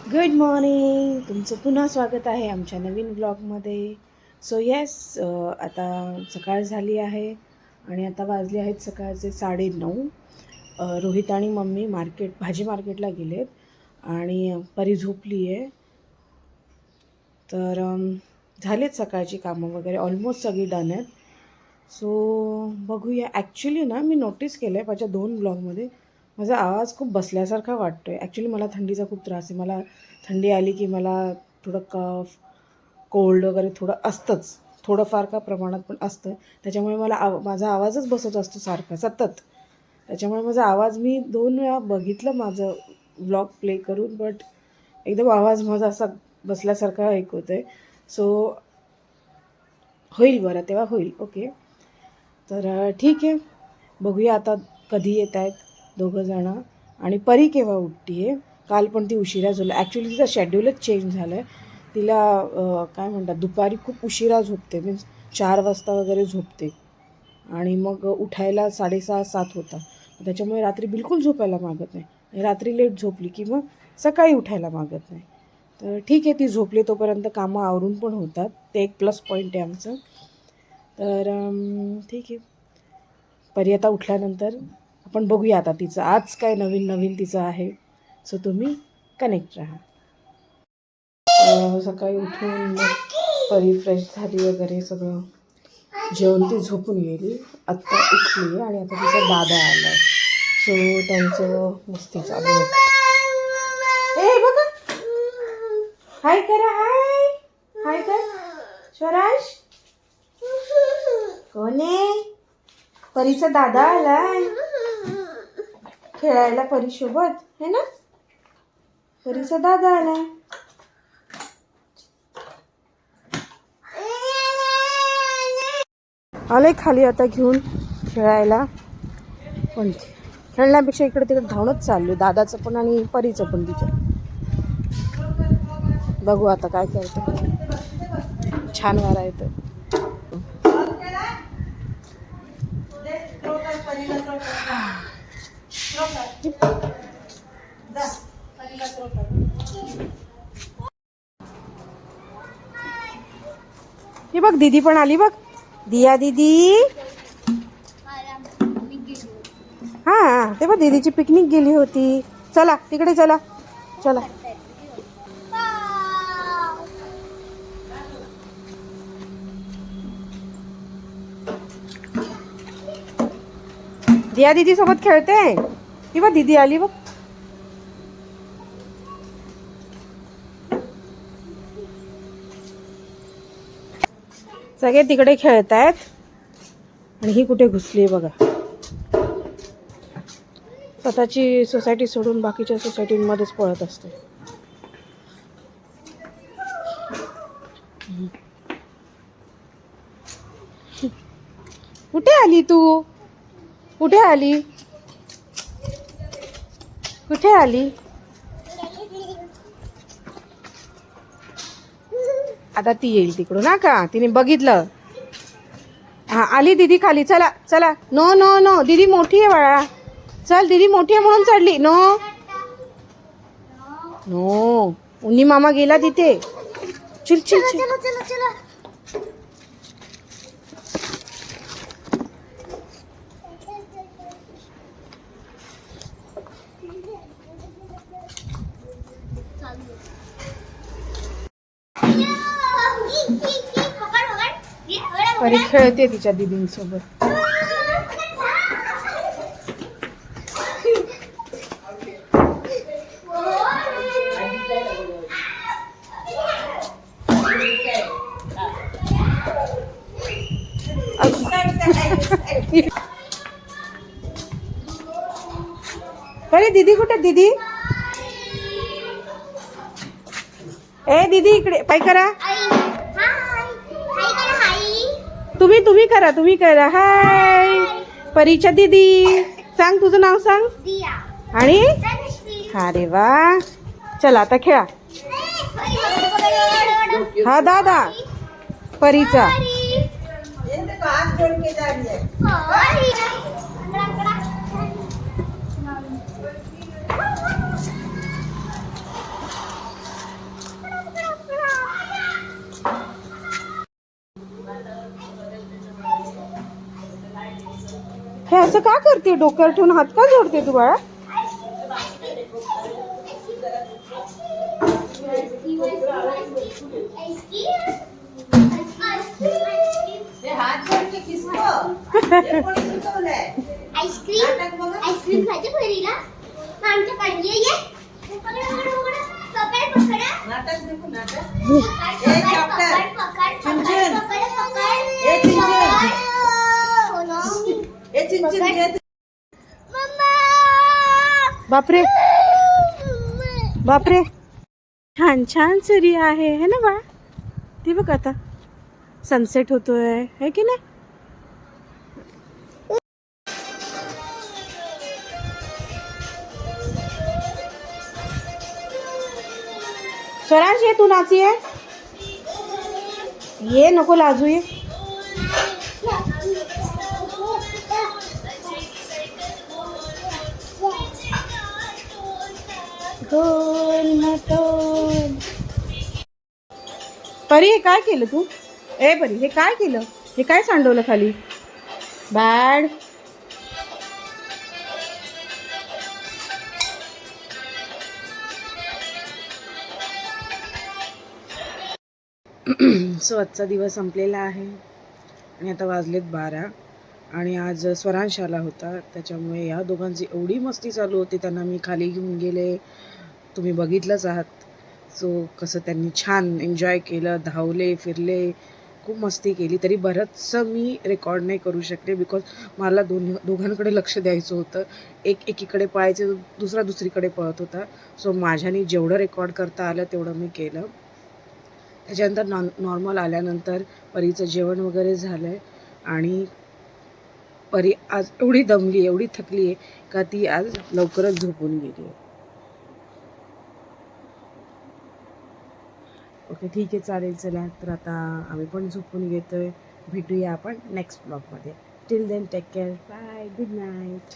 Good morning. तुमचं पुन्हा स्वागत आहे आमच्या नवीन ब्लॉगमध्ये. सो येस, आता सकाळ झाली आहे आणि आता वाजले आहेत सकाळचे 9:30. रोहित आणि मम्मी भाजी मार्केटला गेलेत आणि परी झोपली आहे. तर झालेत सकाळची कामं वगैरे ऑलमोस्ट सगळी डन आहेत. सो बघूया. ॲक्च्युली ना मी नोटीस केलं आहे माझ्या 2 ब्लॉगमध्ये माझा आवाज खूप बसल्यासारखा वाटतो आहे. ॲक्च्युली मला थंडीचा खूप त्रास आहे. मला थंडी आली की मला थोडं कफ, कोल्ड वगैरे थोडं असतंच. थोडंफार का प्रमाणात पण असतं. त्याच्यामुळे मला माझा आवाजच बसत असतो सारखा सतत. त्याच्यामुळे माझा आवाज मी 2 वेळा बघितलं माझं व्लॉग प्ले करून, बट एकदम आवाज माझा असा बसल्यासारखा एक होतं आहे. सो होईल बरं, तेव्हा होईल. ओके, तर ठीक आहे. बघूया आता कधी येत आहेत दोघंजणं आणि परी केव्हा उठते आहे. काल पण ती उशिरा झोपली. ॲक्च्युली तिचा शेड्यूलच चेंज झालं आहे. तिला काय म्हणतात, दुपारी खूप उशिरा झोपते, मीन्स 4 वाजता वगैरे झोपते आणि मग उठायला 6:30-7 होता. त्याच्यामुळे रात्री बिलकुल झोपायला मागत नाही आणि रात्री लेट झोपली की मग सकाळी उठायला मागत नाही. तर ठीक आहे, ती झोपली तोपर्यंत कामं आवरून पण होतात. ते एक प्लस पॉईंट आहे आमचं. तर ठीक आहे. परी आता उठल्यानंतर आपण बघूया आता तिचं आज काय नवीन तिचं आहे. सो तुम्ही कनेक्ट राहा. सकाळी उठून मग परी फ्रेश झाली वगैरे सगळं जेवण ती झोपून गेली. आत्ता उठली आणि आता तिचा दादा आला आहे. सो त्यांचं मस्ती चालू आहे. ए बघा, हाय करा. हाय हाय कर स्वराज. कोण आहे? परीचा दादा आलाय खेळायला परीसोबत, है ना? परीचा दादा आलाय. आले खाली आता घेऊन खेळायला. पण खेळण्यापेक्षा इकडे तिकडे धावणंच चाललं दादाचं पण आणि परीचं पण. तिच्या बघू आता काय करतं. छान वारा येतं. हे बघ दीदी पण आली बघ. दिया दीदी. हा, ते बघ दीदीची पिकनिक गेली होती. चला तिकडे चला. चला दिया दीदी सोबत खेळते. ती बघ दीदी आली बघ. सगळे तिकडे खेळतायत आणि ही कुठे घुसली बघा. स्वतःची सोसायटी सोडून बाकीच्या सोसायटींमध्येच पळत असते. कुठे आली तू? कुठे आली? कुठे आली? आता ती येईल तिकडून. ना का तिने बघितलं. हा आली दीदी खाली. चला चला. नो नो नो, दीदी मोठी आहे बाळा. चल, दीदी मोठी आहे म्हणून चढली. नो नो, उन्नी मामा गेला तिथे. चल चल चल. परी खेळते तिच्या दीदींसोबत. अरे दीदी कुठे? दीदी ए दीदी इकडे पाय करा. तुम्ही करा. हाय परीच्या दीदी. सांग तुझं नाव सांग. आणि अरे वा. चला आता खेळा. हा दादा परीचा. असं का करते? डोक्यावर ठेवून हात का जोडते तू बाळा? आईस्क्रीम खायचं परीला आमच्या पाणी ये बापरे बापरे, छान छान सूर्य आहे है ना बाळा? ती बघ आता सनसेट होतोय है की नाही? स्वरांश ये, तू नाची आहे, ये नको लाजू ये. परी हे काय केलं तू? ए परी हे काय केलं? हे काय सांडवलं खाली? बॅड. सो आजचा दिवस संपलेला आहे आणि आता वाजलेत 12 आणि आज स्वरांश आला होता, त्याच्यामुळे या दोघांची एवढी मस्ती चालू होती. त्यांना मी खाली घेऊन गेले, तुम्ही बघितलंच आहात. सो कसं त्यांनी छान एन्जॉय केलं, धावले फिरले, खूप मस्ती केली. तरी बरंचसं मी रेकॉर्ड नाही करू शकले बिकॉज मला दोघांकडे लक्ष द्यायचं होतं. एक एकीकडे पळायचं, दुसरा दुसरीकडे पळत होता. सो माझ्याने जेवढं रेकॉर्ड करता आलं तेवढं मी केलं. त्याच्यानंतर नॉर्मल आल्यानंतर परीचं जेवण वगैरे झालं आहे आणि परी आज एवढी दमली आहे, एवढी थकली आहे का ती आज लवकरच झोपून गेली आहे. ओके ठीक आहे, चालेल. चला तर आता आम्ही पण झोपून घेतोय. भेटूया आपण नेक्स्ट ब्लॉगमध्ये. Till then take care, bye, good night.